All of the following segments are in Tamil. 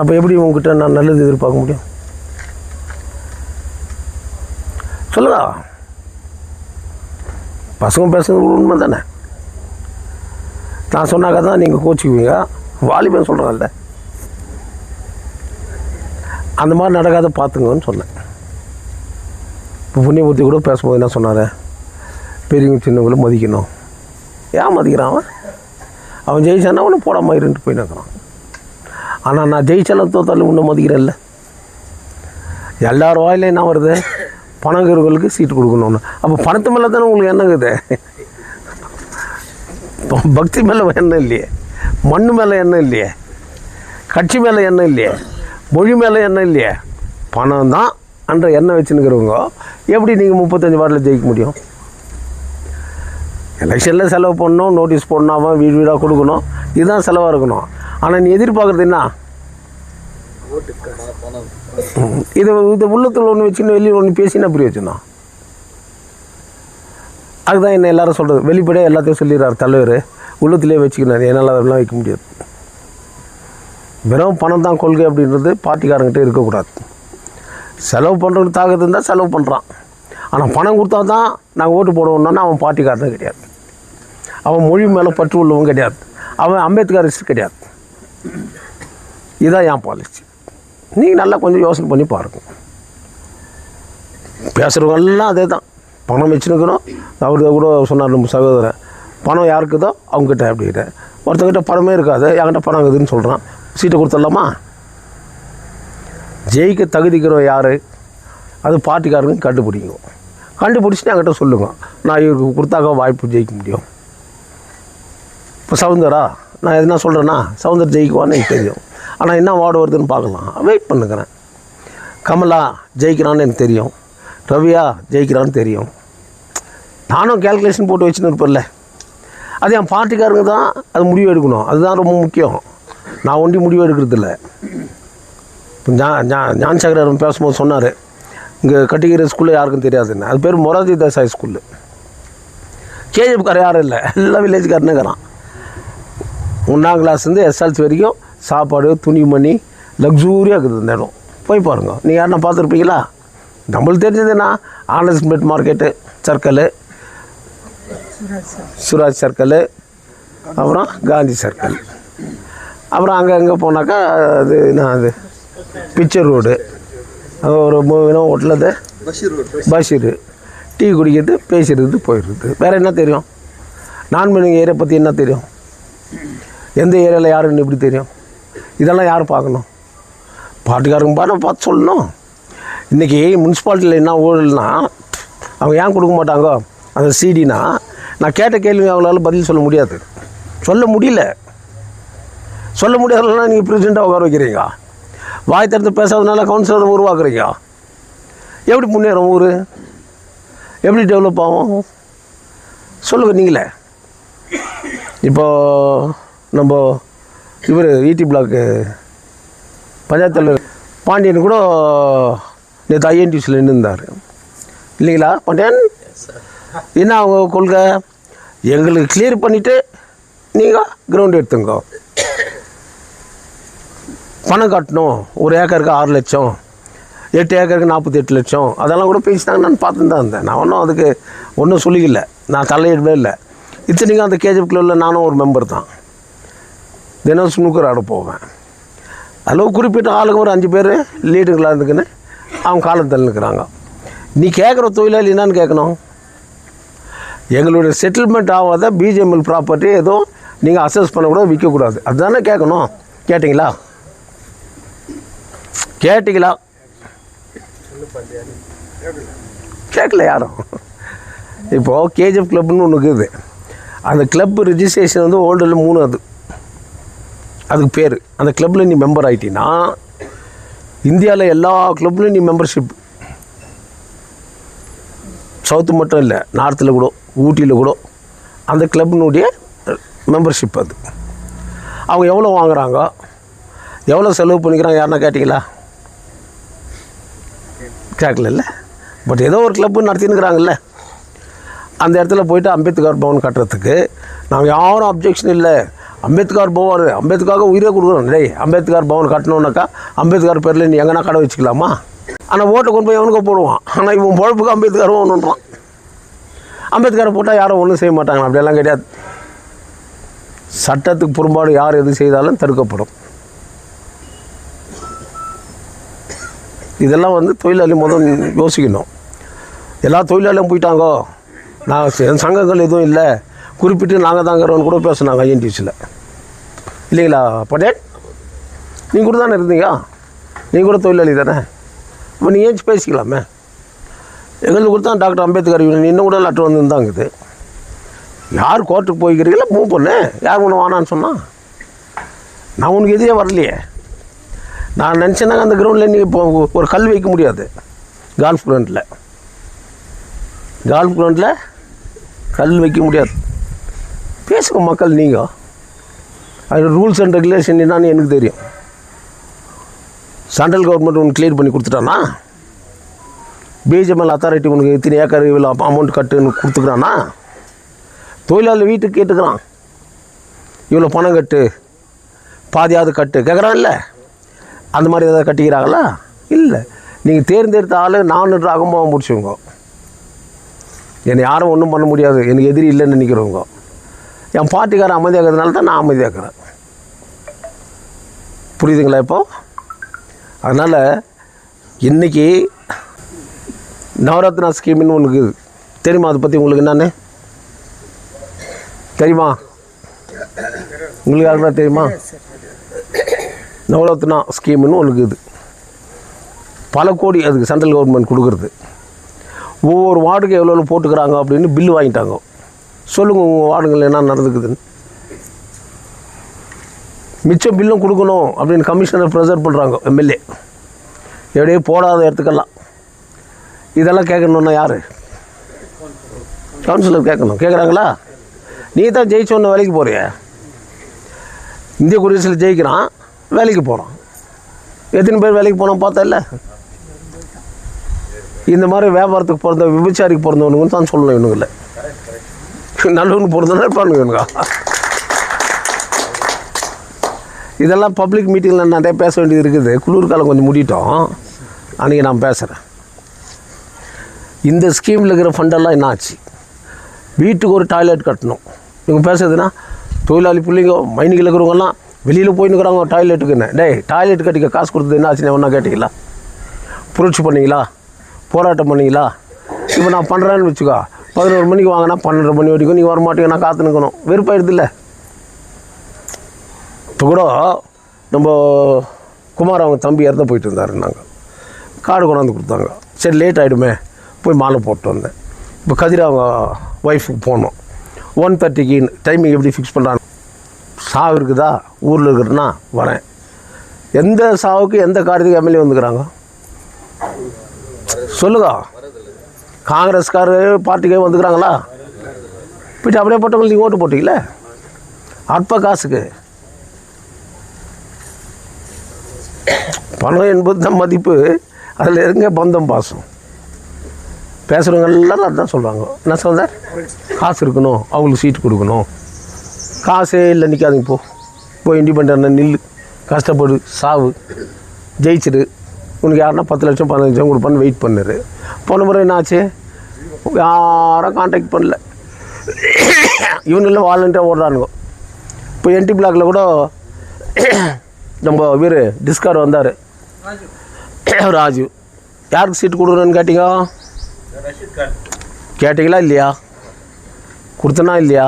அப்போ எப்படி உங்ககிட்ட நான் நல்லது எதிர்பார்க்க முடியும்? சொல்லுங்க. பசங்க பேசுறது உண்மை தானே. நான் சொன்னாக்கா தான் நீங்கள் கோச்சிக்குவீங்க. வாலிபன் சொல்கிறேன்ல, அந்த மாதிரி நடக்காத பார்த்துங்கன்னு சொன்னேன். இப்போ புண்ணியமூர்த்தி கூட பேசும்போது என்ன சொன்னார்? பெரியவங்க சின்னவங்களும் மதிக்கணும். ஏன் மதிக்கிறான்? அவன் ஜெயிச்சானா அவனை போடாமல் இருந்துட்டு போய் நிற்கிறான். ஆனால் நான் ஜெயிச்சாலும் தோத்தாலும் இன்னும் மதிக்கிறேன்ல. எல்லார் வாயிலையும் என்ன வருது? பணங்கிறவங்களுக்கு சீட்டு கொடுக்கணும்னு. அப்போ பணத்து மேலே தானே உங்களுக்கு என்னங்குது? பக்தி மேலே எண்ணம் இல்லையே, மண் மேலே எண்ணம் இல்லையே, கட்சி மேலே எண்ணம் இல்லையே, மொழி மேலே எண்ணம் இல்லையே, பணம் தான் என்ற எண்ணம் வச்சுன்னுக்கிறவங்க எப்படி நீங்கள் 35 வார்டில் ஜெயிக்க முடியும்? எலெக்ஷனில் செலவு பண்ணணும், நோட்டீஸ் போடணும், அவன் வீடு வீடாக கொடுக்கணும், இதுதான் செலவாக இருக்கணும். ஆனால் நீ எதிர்பார்க்குறது என்ன? இது உள்ளத்தில் ஒன்று வச்சுன்னு வெளியில் ஒன்று பேசினா புரிய வச்சுனா. அதுதான் என்ன எல்லாரும் சொல்கிறது. வெளிப்படையாக எல்லாத்தையும் சொல்லிடுறார் தலைவர், உள்ளத்திலே வச்சுக்கினார். என்னால் அதெல்லாம் வைக்க முடியாது. வெறும் பணம் தான் கொள்கை அப்படின்றது பார்ட்டிக்காரங்கிட்ட இருக்கக்கூடாது. செலவு பண்ணுறதுக்கு தாக்கத்து இருந்தால் செலவு பண்ணுறான். ஆனால் பணம் கொடுத்தா தான் நாங்கள் ஓட்டு போடுவோம்னா அவன் பார்ட்டிக்காரனும் கிடையாது. அவன் மொழி மேலே பற்று உள்ளவன் கிடையாது. அவன் அம்பேத்கரிஸ்ட் கிடையாது. இதுதான் என் பாலிசி. நீங்கள் நல்லா கொஞ்சம் யோசனை பண்ணி பாருங்கள். பேசுகிறவங்கெல்லாம் அதே தான். பணம் வச்சுருக்கணும். அவர் கூட சொன்னார் நம்ம சகோதரன், பணம் யாருக்குதோ அவங்ககிட்ட அப்படிங்கிட்ட. ஒருத்தர்கிட்ட பணமே இருக்காது, என்கிட்ட பணம் இருக்குதுன்னு சொல்கிறான். சீட்டை கொடுத்துடலாமா? ஜெயிக்க தகுதிக்கிறோம் யார்? அது பார்ட்டிக்காரங்க கண்டுபிடிக்கும். கண்டுபிடிச்சிட்டு என்கிட்ட சொல்லுங்க, நான் இவருக்கு கொடுத்தாக்க வாய்ப்பு ஜெயிக்க முடியும். இப்போ சவுந்தரா நான் எதுனா சொல்கிறேன்னா சவுந்தர் ஜெயிக்குவான்னு எனக்கு தெரியும். ஆனால் என்ன வார்டு வருதுன்னு பார்க்கலாம், வெயிட் பண்ணுக்கிறேன். கமலா ஜெயிக்கிறான்னு எனக்கு தெரியும், ரவியா ஜெயிக்கிறான்னு தெரியும். நானும் கேல்குலேஷன் போட்டு வச்சுன்னு இருப்பேன்ல. அது என் பார்ட்டிக்காரங்க தான் அது முடிவு எடுக்கணும். அதுதான் ரொம்ப முக்கியம். நான் ஒண்டி முடிவு எடுக்கிறதில்ல. ஞான் சகரன் பேசும்போது சொன்னார், இங்கே கட்டிக்கிற ஸ்கூலில் யாருக்கும் தெரியாதுன்னு. அது பேர் மொரார்ஜி தேசாய் ஸ்கூலு. கேஜிஎஃப்கார யாரும் இல்லை, எல்லா வில்லேஜ்காரனுங்கிறான். 1ஆம் கிளாஸ்லேருந்து எஸ்எல்சி வரைக்கும் சாப்பாடு, துணிமணி, லக்ஸூரியாக இருக்குது இந்த இடம். போய் பாருங்கள். நீங்கள் யாருன்னா பார்த்துருப்பீங்களா? நம்மளுக்கு தெரிஞ்சதுன்னா ஆனஸ்ட்மெண்ட் மார்க்கெட்டு சர்க்கிளு, சுராஜ் சர்க்கிளு, அப்புறம் காந்தி சர்க்கிள், அப்புறம் அங்கே போனாக்கா அது என்ன அது பிக்சர் ரோடு, அது ஒரு ஹோட்டலது பஷீர். டீ குடிக்கிறது, பேசுகிறது, போயிடுறது. வேறு என்ன தெரியும்? நான்மணிங்க ஏரியா பற்றி என்ன தெரியும்? எந்த ஏரியாவில் யாருன்னு எப்படி தெரியும்? இதெல்லாம் யார் பார்க்கணும்? பாட்டுக்காரங்க பார்த்து சொல்லணும். இன்றைக்கி முனிசிபாலிட்டியில் என்ன ஊழல்னா அவங்க ஏன் கொடுக்க மாட்டாங்க அந்த சிடினா, நான் கேட்ட கேள்வி அவங்களால பதில் சொல்ல முடியாது. சொல்ல முடியாதுன்னா நீங்கள் பிரசிடெண்ட்டாக உட்கார வைக்கிறீங்க. வாய் திறந்து பேசாதனால கவுன்சிலரை உருவாக்குறீங்க. எப்படி முன்னேறும் ஊர்? எப்படி டெவலப் ஆகும்? சொல்லுங்கள் நீங்களே. இப்போது நம்ம இவர் ஈடி பிளாக்கு பஞ்சாயத்து தலைவர் பாண்டியன் கூட நேற்று ஐஎன்டியூஸில் நின்றுந்தார் இல்லைங்களா? பாண்டியன் என்ன அவங்க கொள்கை? எங்களுக்கு கிளியர் பண்ணிவிட்டு நீங்கள் கிரவுண்ட் எடுத்துங்க. பணம் கட்டணும். ஒரு ஏக்கருக்கு 6 லட்சம், 8 ஏக்கருக்கு 48 லட்சம், அதெல்லாம் கூட பேசினாங்க. நான் பார்த்துன்னு தான் இருந்தேன். நான் ஒன்றும் சொல்லிக்கல, நான் தலையிடவே இல்லை. இத்தனைக்கும் அந்த கேஜிஎஃப் கிளப்பில் நானும் ஒரு மெம்பர் தான். தினம் ஸ்னூக்கர் ஆட போவேன். அதில் குறிப்பிட்ட ஆளுங்க ஒரு 5 பேர் லீடுங்களாக இருந்துக்குன்னு அவங்க காலம் தள்ளினுக்கிறாங்க. நீ கேட்குற தொழிலாளி என்னான்னு கேட்கணும். எங்களுடைய செட்டில்மெண்ட் ஆகாத பிஜிஎம்எல் ப்ராப்பர்ட்டி எதுவும் நீங்கள் அசஸ் பண்ணக்கூடாது, விற்கக்கூடாது, அதுதானே கேட்கணும். கேட்டிங்களா? கேட்கல யாரும். இப்போது கேஜிஎஃப் கிளப்னு ஒன்று இருக்குது. அந்த கிளப் ரிஜிஸ்ட்ரேஷன் ஓல்டில் 3 அதுக்கு பேர். அந்த கிளப்பில் நீ மெம்பர் ஆகிட்டீன்னா இந்தியாவில் எல்லா கிளப்லையும் நீ மெம்பர்ஷிப். சவுத்து மட்டும் இல்லை, நார்த்தில் கூட, ஊட்டியில் கூட அந்த கிளப்பினுடைய மெம்பர்ஷிப் அது. அவங்க எவ்வளோ வாங்குகிறாங்க, எவ்வளோ செலவு பண்ணிக்கிறாங்க, யாருன்னா கேட்டிங்களா? கேட்கல. பட் ஏதோ ஒரு கிளப்பு நடத்தினுக்கிறாங்கல்ல. அந்த இடத்துல போய்ட்டு அம்பேத்கர் பவன் கட்டுறதுக்கு நாங்கள் யாரும் அப்ஜெக்ஷன் இல்லை. அம்பேத்கர் பவன், அம்பேத்கருக்காக உயிரே கொடுக்குறோம். டேய், அம்பேத்கர் பவன் கட்டணுன்னாக்கா அம்பேத்கர் பேரில் நீ எங்கன்னா கடை வச்சுக்கலாமா? ஆனால் ஓட்டை கொண்டு போய் எவனுக்கோ போடுவான். ஆனால் இவன் பொழப்புக்கு அம்பேத்கரும் ஒன்றுன்றான். அம்பேத்கரை போட்டால் யாரும் ஒன்றும் செய்ய மாட்டாங்க. அப்படியெல்லாம் கிடையாது. சட்டத்துக்கு புறம்பாடு யார் எது செய்தாலும் தடுக்கப்படும். இதெல்லாம் வந்து தொழிலாளி முதல் யோசிக்கணும். எல்லா தொழிலாளியும் போயிட்டாங்கோ, நான் சங்கங்கள் எதுவும் இல்லை, குறிப்பிட்டு நாங்கள் தாங்கிறோன்னு கூட பேசுனாங்க ஐஎன்டிசியில். இல்லைங்களா பட்டேல்? நீங்கள் கூட தானே இருந்தீங்க, நீங்கள் கூட தொழிலாளி தானே. அப்போ நீங்கள் ஏன் பேசிக்கலாமே. எங்களுக்கு கூட தான் டாக்டர் அம்பேத்கர் இன்னும் கூட லெட்டர் வந்துருந்தாங்குது. யார் கோர்ட்டுக்கு போய்க்கிறீங்களா மூவ் பண்ணு, யார் ஒன்று வானான்னு சொன்னால் நான் உனக்கு எதிரே வரலையே. நான் நினச்சேன்னாங்க அந்த கிரவுண்டில் நீங்கள் இப்போ ஒரு கல் வைக்க முடியாது. கால்ஃப் கிரவுண்டில் கல் வைக்க முடியாது. பேசுங்க மக்கள், நீங்கள் அது ரூல்ஸ் அண்ட் ரெகுலேஷன் என்னான்னு எனக்கு தெரியும். சென்ட்ரல் கவர்மெண்ட் உனக்கு கிளியர் பண்ணி கொடுத்துட்டானா? பிஜிஎம்எல் அத்தாரிட்டி உனக்கு இத்தனை ஏக்கர் இவ்வளோ அமௌண்ட் கட்டுன்னு கொடுத்துக்கிறானா? தொழிலாளி வீட்டுக்கு கேட்டுக்கிறான், இவ்வளோ பணம் கட்டு, பாதியாவது கட்டு கேட்குறான். இல்லை அந்த மாதிரி ஏதாவது கட்டிக்கிறாங்களா? இல்லை. நீங்கள் தேர்ந்தெடுத்த ஆள் 400 அகமாக முடிச்சுங்க. என்னை யாரும் ஒன்றும் பண்ண முடியாது, எனக்கு எதிரி இல்லைன்னு நினைக்கிறவங்க. என் பார்ட்டிக்காரன் அமைதியாகிறதுனால தான் நான் அமைதியாக்கிறேன். புரியுதுங்களா இப்போது? அதனால் இன்றைக்கி நவரத்னா ஸ்கீம்னு ஒன்று இருக்குது, தெரியுமா? அதை பற்றி உங்களுக்கு என்னென்னு தெரியுமா? உங்களுக்கு யாருக்குன்னா தெரியுமா? நவரத்னா ஸ்கீம்னு ஒன்று இருக்குது. பல கோடி அதுக்கு சென்ட்ரல் கவர்மெண்ட் கொடுக்குறது. ஒவ்வொரு வார்டுக்கு எவ்வளோ போட்டுக்கிறாங்க அப்படின்னு பில்லு வாங்கிட்டாங்க. சொல்லுங்கள் உங்கள் வார்டுங்களில் என்ன நடந்துக்குதுன்னு. மிச்சம் பில்லும் கொடுக்கணும் அப்படின்னு கமிஷனர் ப்ரெஷர் பண்ணுறாங்க எம்எல்ஏ. எப்படியே போடாத இடத்துக்கெல்லாம் இதெல்லாம் கேட்கணுன்னா யார்? கவுன்சிலர் கேட்கணும். கேட்குறாங்களா? நீ தான் ஜெயிச்சோன்னு வேலைக்கு போகிறிய. இந்திய குடியரசில் ஜெயிக்கிறான், வேலைக்கு போகிறான். எத்தனை பேர் வேலைக்கு போனால் பார்த்தா இல்லை? இந்த மாதிரி வியாபாரத்துக்கு பிறந்த விபச்சாரிக்கு பிறந்தவனுங்கன்னு தான் சொல்லணும். இவனுங்கள நல்லவனு பிறந்தனா இருப்பானுங்க இவனுங்க. இதெல்லாம் பப்ளிக் மீட்டிங்கில் நிறைய பேச வேண்டியது இருக்குது. குளிர்காலம் கொஞ்சம் முடிட்டோம், அன்றைக்கி நான் பேசுகிறேன். இந்த ஸ்கீமில் இருக்கிற ஃபண்டெல்லாம் என்ன ஆச்சு? வீட்டுக்கு ஒரு டாய்லெட் கட்டணும். இவங்க பேசுறதுன்னா தொழிலாளி பிள்ளைங்க மைனிங்கில் இருக்கிறவங்கலாம் வெளியில் போயின்னுக்குறாங்க டாய்லெட்டுக்குன்னு. டேய், டாய்லெட் கட்டிக்க காசு கொடுத்தது என்ன ஆச்சுன்னு ஒன்றா கேட்டிங்களா? புரட்சி பண்ணிங்களா? போராட்டம் பண்ணிங்களா? இப்போ நான் பண்ணுறேன்னு வச்சுக்கோ, 11 மணிக்கு வாங்கினா 12 மணி வரைக்கும் நீங்கள் வரமாட்டீங்க, நான் காத்து நிற்கணும். வெறுப்பாயிடுது இல்லை? இப்போ கூட நம்ம குமார் அவங்க தம்பி இறந்து போயிட்டு இருந்தார். நாங்கள் கார்டு கொண்டாந்து கொடுத்தாங்க. சரி லேட் ஆகிடுமே, போய் மாலை போட்டு வந்தேன். இப்போ கதிர் அவங்க ஒய்ஃபுக்கு போனோம். 1:30க்கு டைமிங் எப்படி ஃபிக்ஸ் பண்ணுறாங்க? சாவு இருக்குதா ஊரில் இருக்கிறதுனா வரேன். எந்த சாவுக்கு எந்த காரியத்துக்கு எம்எல்ஏ வந்துக்கிறாங்க சொல்லுங்க? காங்கிரஸ்காரு பார்ட்டிக்கே வந்துக்கிறாங்களா? போய்ட்டு அப்படியே போட்டவங்களுக்கு நீங்கள் ஓட்டு போட்டிங்களே அற்ப காசுக்கு. பணம் என்பது தான் மதிப்பு, அதில் இருங்க பந்தம் பாசம். பேசுகிறவங்க எல்லாரும் அதுதான் சொல்கிறாங்க. என்ன சொல்கிறார்? காசு இருக்கணும், அவங்களுக்கு சீட்டு கொடுக்கணும். காசே இல்லை, நிற்காதீங்க, போய் இண்டிபெண்ட் நில்லு, கஷ்டப்படு, சாவு, ஜெயிச்சிடு. உனக்கு யாருன்னா 10 லட்சம் 15 லட்சம் கொடுப்பான்னு வெயிட் பண்ணுரு. போன முறை என்னாச்சு? யாரும் கான்டாக்ட் பண்ணல. இவனெல்லாம் வாலண்டியராக ஓடுறானுங்க. இப்போ என்டி பிளாக்கில் கூட நம்ம வீர் டிஸ்கார் வந்தார், ராஜு. யாருக்கு சீட்டு கொடுக்குறோன்னு கேட்டிங்களா இல்லையா? கொடுத்தனா இல்லையா?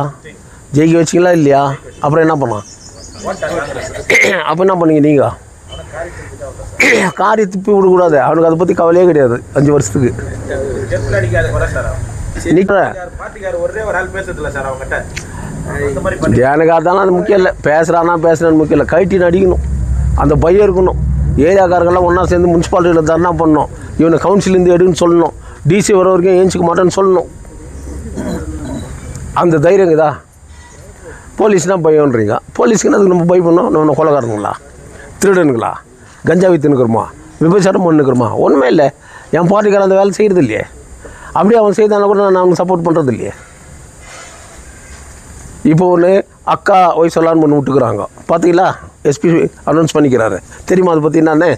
ஜெயிக்க வச்சிங்களா இல்லையா? அப்புறம் என்ன பண்ணான்? அப்போ என்ன பண்ணீங்க நீங்கள்? காரி துப்பி விடக்கூடாது. அவனுக்கு அதை பற்றி கவலையே கிடையாது. 5 வருஷத்துக்கு எனக்கு அதான் அது முக்கியம் இல்லை. பேசுகிறானா பேசுகிறான்னு முக்கியம் இல்லை. கைட்டின்னு அடிக்கணும், அந்த பையன் இருக்கணும். ஏரியாக்காரங்கெல்லாம் ஒன்றா சேர்ந்து முனிசிபாலிட்டியில் தர்ணா பண்ணணும். இவனை கவுன்சிலேருந்து எடுன்னு சொல்லணும். டிசி வர வரைக்கும் ஏஞ்சிக்க மாட்டேன்னு சொல்லணும். அந்த தைரியங்குதா? போலீஸ்னால் பயம்ன்றீங்க. போலீஸ்க்குன்னு அதுக்கு நம்ம பயப்படணும்? நம்ம கொலைகாரனுங்களா? திருடனுங்களா? கஞ்சா விற்றுனுக்குறோமா? விபச்சாரம் பண்ணுக்கிறோமா? ஒன்றுமே இல்லை. என் பார்ட்டிக்காரன் அந்த வேலை செய்கிறது இல்லையே. அப்படியே அவன் செய்தாலும் கூட நான் அவனுக்கு சப்போர்ட் பண்ணுறது இல்லையே. இப்போ ஒன்று அக்கா வயசெல்லாம் ஒன்று விட்டுக்கிறாங்க பார்த்தீங்களா? எஸ்பி அனௌன்ஸ் பண்ணிக்கிறாரு. தெரியுமா அதை பற்றி என்னன்னு?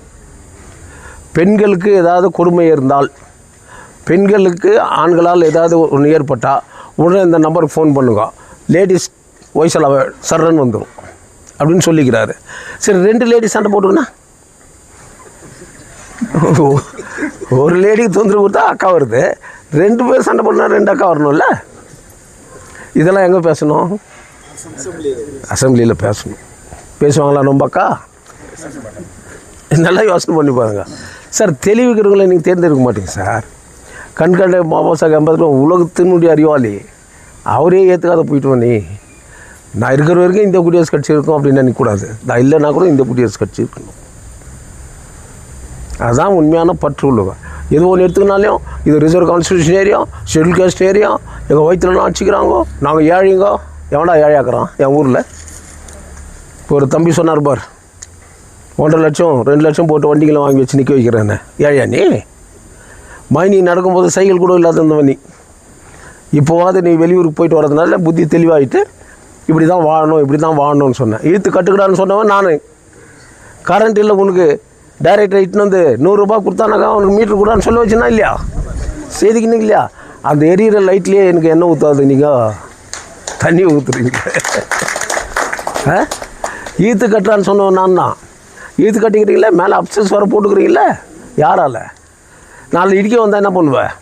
பெண்களுக்கு ஏதாவது கொடுமை இருந்தால், பெண்களுக்கு ஆண்களால் ஏதாவது ஒன்று ஏற்பட்டால் உடனே இந்த நம்பருக்கு ஃபோன் பண்ணுங்க, லேடிஸ் வயசெல்லாம் சர்றன்னு வந்துடும் அப்படின்னு சொல்லிக்கிறாரு. சரி, 2 லேடிஸ் சண்டை போட்டுக்கண்ணா, ஒரு லேடிக்கு தொந்தரவு கொடுத்தா அக்கா வருது, 2 பேர் சண்டை போட்டுனா 2 அக்கா வரணும்ல. இதெல்லாம் எங்கே பேசணும்? அசம்பிளியில் பேசணும். பேசுவாங்களா நம்ம அக்கா? நல்லா யோசனை பண்ணி பாருங்க சார். தெளிவுக்கிறவங்களை நீங்கள் தேர்ந்தெடுக்க மாட்டீங்க சார். கண்கண்ட பாபாசாஹ் அம்பேத்கர் உலகத்தினுடைய அறிவாளி, அவரே ஏற்றுக்காத போயிட்டு நீ. நான் இருக்கிற வரைக்கும் இந்த குடியரசு கட்சி இருக்கும் அப்படின்னு நினைக்கக்கூடாது. நான் இல்லைன்னா கூட இந்த குடியரசு கட்சி இருக்கணும். அதுதான் உண்மையான பற்று உள்ளவங்க. எது ஒன்று எடுத்துக்கினாலையும் இது reserve constitution area, schedule cost area, எங்கள் வயிற்றுலாம் அடிச்சிக்கிறாங்க, நாங்கள் ஏழைங்க. எவன்டா ஏழையாக்குறான்? என் ஊரில் ஒரு தம்பி சொன்னார் பார், 1.5 லட்சம் 2 லட்சம் போட்டு வண்டிகளை வாங்கி வச்சு நிற்க வைக்கிறேன்னு. ஏழையா நீ? மைனி நடக்கும்போது சைக்கிள் கூட இல்லாத இருந்தவன் நீ. இப்போவாது நீ வெளியூருக்கு போயிட்டு வரதுனால புத்தி தெளிவாகிட்டு இப்படி தான் வாழணும், இப்படி தான் வாழணும்னு சொன்னேன். இழுத்து கட்டுக்கடான்னு சொன்னவன் நான். கரண்ட் இல்லை உனக்கு, டைரக்டர் இட்டுன்னு வந்து 100 ரூபா கொடுத்தானாக்கா அவனுக்கு மீட்ரு கூடான்னு சொல்ல வச்சுன்னா இல்லையா? செய்திக்கின்னு இல்லையா? அந்த எரியிற லைட்லேயே எனக்கு எண்ணெய் ஊற்றாது, நீங்கள் தண்ணி ஊற்றுறீங்க. ஈத்து கட்டுறான்னு சொன்னவன் நான் தான். ஈத்து கட்டிக்கிறீங்களே, மேலே அப்சஸ் வர போட்டுக்கிறீங்களே, யாரால்? நாலு இடிக்க வந்தால் என்ன பண்ணுவேன்?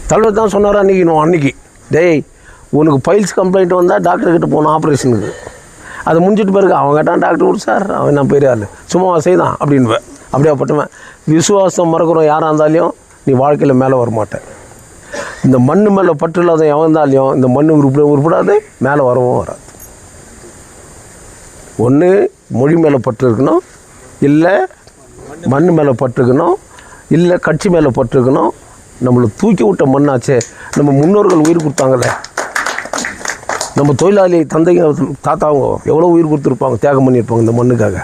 தலைவர் தான் சொன்னார் அன்றைக்கி, டேய் உனக்கு பைல்ஸ் கம்ப்ளைண்ட் வந்தால் டாக்டர்கிட்ட போகணும் ஆப்ரேஷனுக்கு. அதை முடிஞ்சிட்டு பிறகு அவன் கேட்டான், டாக்டர் கூட சார் அவன் நான் பெரிய ஆள், சும்மா செய்தான் அப்படின்வேன். அப்படியாப்பட்டவன். விசுவாசம் மறக்கிறோம் யாராக இருந்தாலையும் நீ வாழ்க்கையில் மேலே வரமாட்டேன். இந்த மண் மேலே பற்று இல்லாத எவன் இருந்தாலையும் இந்த மண் உருப்படாது, மேலே வரவும் வராது. ஒன்று மொழி மேலே பற்று இருக்கணும், இல்லை மண் மேலே பற்று இருக்கணும், இல்லை கட்சி மேலே பற்று இருக்கணும். நம்மளை தூக்கி விட்ட மண்ணாச்சே, நம்ம முன்னோர்கள் உயிர் கொடுத்தாங்களே, நம்ம தொழிலாளி தந்தைங்க தாத்தாவங்க எவ்வளோ உயிர் கொடுத்துருப்பாங்க, தியாகம் பண்ணியிருப்பாங்க இந்த மண்ணுக்காக.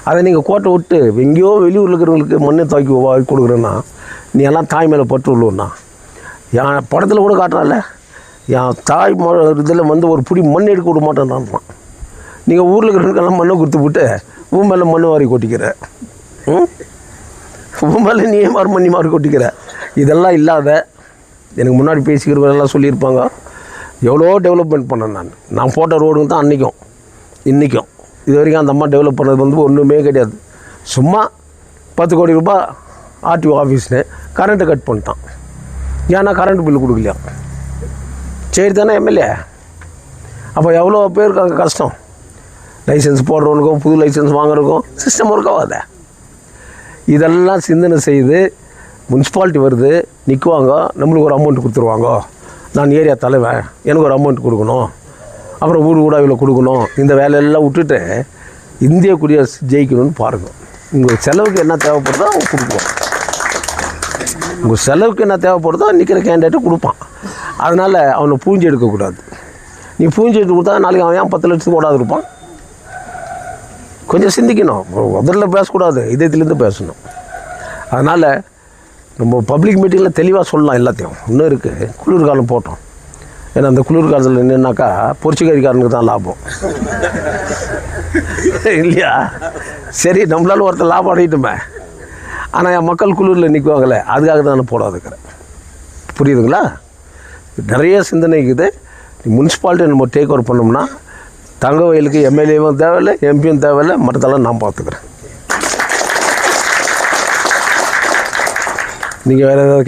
அதை நீங்கள் கோட்டை விட்டு எங்கேயோ வெளியூரில் இருக்கிறவங்களுக்கு மண்ணை தூக்கி வாங்கி கொடுக்குறேன்னா நீ எல்லாம் தாய் மேலே பற்று உள்ளோன்னா. என் படத்தில் கூட காட்டுறான்ல, என் தாய் இதில் வந்து ஒரு பிடி மண் எடுக்க விட மாட்டேன்றான். நீங்கள் ஊரில் இருக்கிறவங்களுக்கெல்லாம் மண்ணை கொடுத்து விட்டு உன் மேலே மண் வாரி கொட்டிக்கிற, உன் மேலே நீ மண்ணி மாறி கொட்டிக்கிற. இதெல்லாம் இல்லாத எனக்கு முன்னாடி பேசிக்கிறவரெல்லாம் சொல்லியிருப்பாங்க, எவ்வளோ டெவலப்மெண்ட் பண்ணேன் நான் போட்ட ரோடுங்க தான் அன்றைக்கும் இன்றைக்கும். இது வரைக்கும் அந்த அம்மா டெவலப் பண்ணது வந்து ஒன்றுமே கிடையாது. சும்மா 10 கோடி ரூபாய் ஆர்டிஓ ஆஃபீஸ்னு கரண்ட்டை கட் பண்ணிட்டான். ஏன்னா கரண்ட் பில்லு கொடுக்கலையா? சரி தானே எம்எல்ஏ? அப்போ எவ்வளோ பேருக்கு அங்கே கஷ்டம். லைசன்ஸ் போடுறவனுக்கும் புது லைசன்ஸ் வாங்குறதுக்கும் சிஸ்டம் ஒர்க் ஆகாத. இதெல்லாம் சிந்தனை செய்து முனிசிபாலிட்டி வருது, நிற்குவாங்க, நம்மளுக்கு ஒரு அமௌண்ட் கொடுத்துருவாங்க. நான் ஏரியா தலைவன், எனக்கு ஒரு அமௌண்ட் கொடுக்கணும், அப்புறம் ஊர் கூட இவ்வளோ கொடுக்கணும். இந்த வேலையெல்லாம் விட்டுட்டு இந்திய குடியரசு ஜெயிக்கணும்னு பாருங்கள். உங்கள் செலவுக்கு என்ன தேவைப்படுதோ அவங்க கொடுப்போம். உங்கள் செலவுக்கு என்ன தேவைப்படுதோ நிற்கிற கேண்டிடேட்டை கொடுப்பான். அதனால் அவனை பூஞ்சி எடுக்கக்கூடாது. நீ பூஞ்சி எடுத்து கொடுத்தா நாளைக்கு அவன் ஏன் 10 லட்சத்துக்கு ஓடாது இருப்பான்? கொஞ்சம் சிந்திக்கணும். முதல்ல பேசக்கூடாது, இதயத்துலேருந்து பேசணும். அதனால் நம்ம பப்ளிக் மீட்டிங்கில் தெளிவாக சொல்லலாம் எல்லாத்தையும். இன்னும் இருக்குது, குளிர்காலம் போட்டோம். ஏன்னா அந்த குளிர்காலத்தில் என்னன்னாக்கா பொரிச்சிக்கறிக்காரனுக்கு தான் லாபம் இல்லையா? சரி, நம்மளால ஒருத்தர் லாபம் அடையிட்டுமே, ஆனால் என் மக்கள் குளிரில் நிற்குவாங்களே, அதுக்காக தான் நான் போடாதுக்கிறேன். புரியுதுங்களா? நிறைய சிந்தனை இருக்குது. முனிசிபாலிட்டி நம்ம டேக் ஓவர் பண்ணோம்னா தங்க வயலுக்கு எம்எல்ஏவும் தேவையில்லை, எம்பியும் தேவையில்லை, மற்றதெல்லாம் நான் பார்த்துக்கிறேன். நீங்கள் வேறு ஏதாவது